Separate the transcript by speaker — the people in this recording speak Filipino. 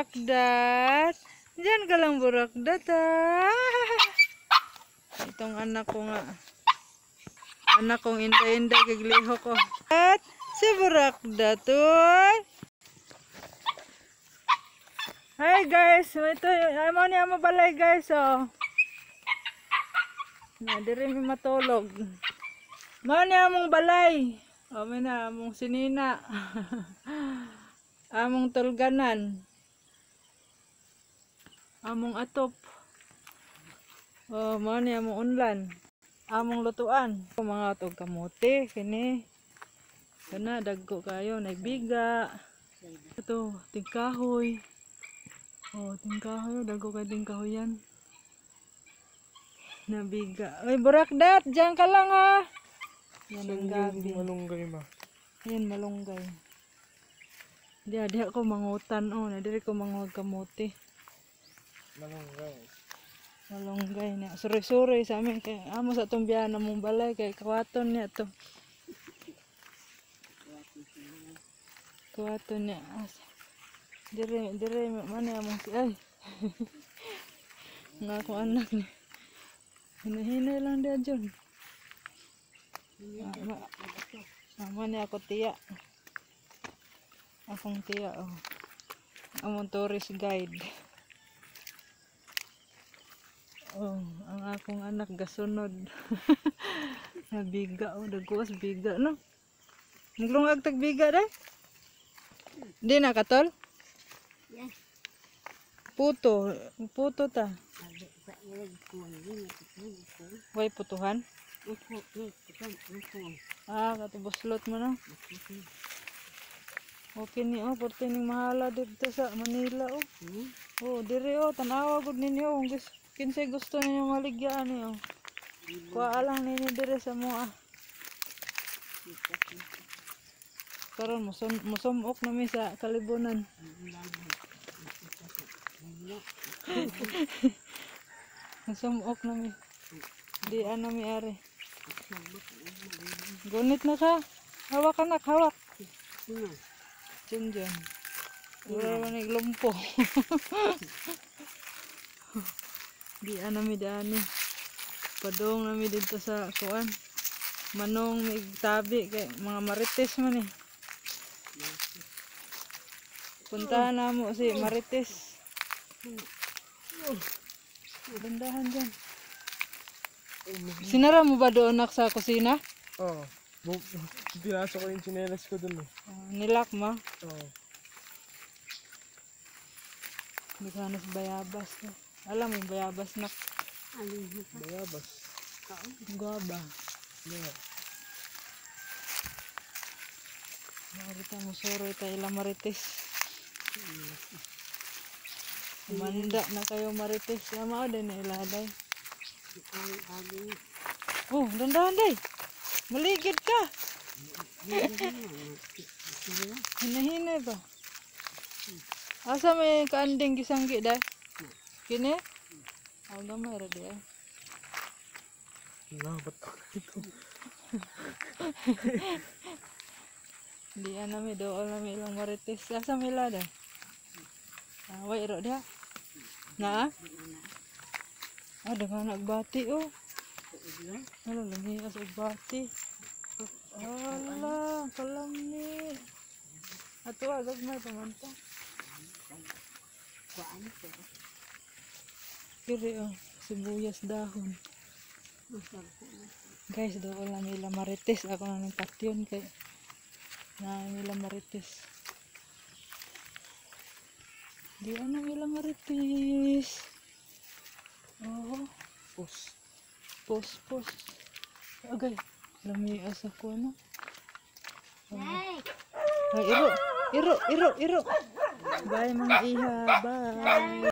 Speaker 1: burakdat. Diyan ka lang burakdat Itong anak ko nga. Anak kong inday-inday kagliho ko. At si burakdat. Hi guys, ito amo ni amo balay guys Na diri mi matulog. Mao ni among balay. May na among sinina. Among tulganan. Among atop. Mao ni among unlan. Among lutuan. Mga tog kamote kini. Kana dagko kayo nagbiga. Ito tingkahoy. Tingkahoy dagko kay tingkahoy yan. Nabiga. Ay burakdat, diyan ka lang Yan ang gabi.
Speaker 2: Malunggay ma.
Speaker 1: Yan malunggay. Di ako mangutan na diri ko manguhag kamote.
Speaker 2: Malunggay.
Speaker 1: Malunggay na. Suri-suri sa amin kay amo sa tong biyanan mong balay kay kawaton niya to. Kawaton niya. Dire man among si ay. Nga ako anak ni. Hinahinay lang dia John. Mama ni ako tiya. Akong tiya Among tourist guide. Ang akong anak gasunod. Nabiga dagwas biga no. Naglungag tag biga day. Di na katol?
Speaker 3: Yes.
Speaker 1: Puto ta. Way putuhan? Katubuslot mo na. Okay ni porte ning mahala dito sa Manila diri tanawa gud ninyo kinsay gusto ninyo maligyan ni kuha lang ninyo diri sa moa. Karon musumok na mi sa kalibunan. Musumok na mi. Di mi ari. Gunit na ka. Hawak anak, hawak. Diyan. Wala na lumpo. Di mi dani. Padong nami dito sa kuan. Manong may tabi kay mga marites man Puntahan na mo si marites. Bandahan dyan. Sinara mo ba doon sa kusina?
Speaker 2: Pinasok ko yung tsinelas ko dun
Speaker 1: Nilak mo? Hindi ka na sa bayabas. Alam mo yung bayabas na?
Speaker 2: Bayabas.
Speaker 1: Guaba.
Speaker 2: Yeah.
Speaker 1: Marita mo suro ita ilang marites. Manda na kayo marites. Sama o din na iladay. Dandahan day. Maligid ka. Hinahinay ba? Asa may kaanding gisanggi day? Kini? Gamay ra day.
Speaker 2: Ba't ito?
Speaker 1: Di mi dool nami ilang marites. Asa may lada? Way iro dia. Na? Dengan nagbati Ala lami as nagbati. Ala kalami. Ato agad na pamanta. Kiri sibuyas dahon. Guys, dool nami ilang marites. Ako na ng patyon kay ilang marites. Di ilang marites. Pos. Okay. Lami asa ko Ay, iro. Bye mga iha. Bye.